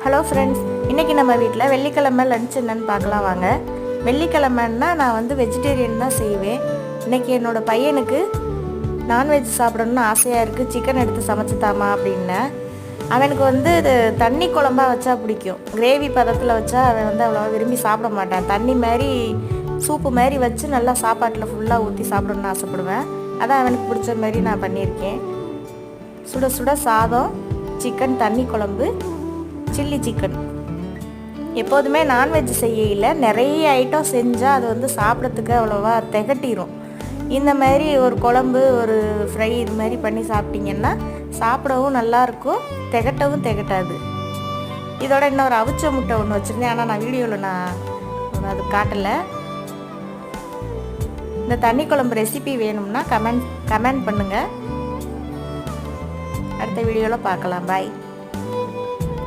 Hello friends, இன்றைக்கி நம்ம வீட்டில் வெள்ளிக்கிழமை லன்ச் என்னன்னு பார்க்கலாம் வாங்க. வெள்ளிக்கிழமைன்னா நான் வந்து வெஜிடேரியன் தான் செய்வேன். இன்றைக்கி என்னோடய பையனுக்கு நான்வெஜ் சாப்பிடணுன்னு ஆசையாக இருக்குது, சிக்கன் எடுத்து சமைச்சு தாமா அப்படின்னேன். அவனுக்கு வந்து இது தண்ணி குழம்பா வச்சா பிடிக்கும். கிரேவி பதத்தில் வச்சா அவன் வந்து அவ்வளோவா விரும்பி சாப்பிட மாட்டான். தண்ணி மாதிரி சூப்பு மாதிரி வச்சு நல்லா சாப்பாட்டில் ஃபுல்லாக ஊற்றி சாப்பிடணுன்னு ஆசைப்படுவேன். அதான் அவனுக்கு பிடிச்ச மாதிரி நான் பண்ணியிருக்கேன். சுட சுட சாதம், சிக்கன் தண்ணி குழம்பு, சில்லி சிக்கன். எப்போதுமே நான்வெஜ் செய்யல நிறைய ஐட்டம் செஞ்சால் அது வந்து சாப்பிட்றதுக்கு அவ்வளோவா திகட்டிடும். இந்த மாதிரி ஒரு குழம்பு, ஒரு ஃப்ரை இது மாதிரி பண்ணி சாப்பிட்டிங்கன்னா சாப்பிடவும் நல்லாயிருக்கும், திகட்டவும் திகட்டாது. இதோட இன்னொரு அவிச்ச முட்டை ஒன்று வச்சுருந்தேன், ஆனால் நான் வீடியோவில் நான் அது காட்டலை. இந்த தண்ணி குழம்பு ரெசிபி வேணும்னா கமெண்ட் பண்ணுங்கள். அடுத்த வீடியோவில் பார்க்கலாம். பாய்.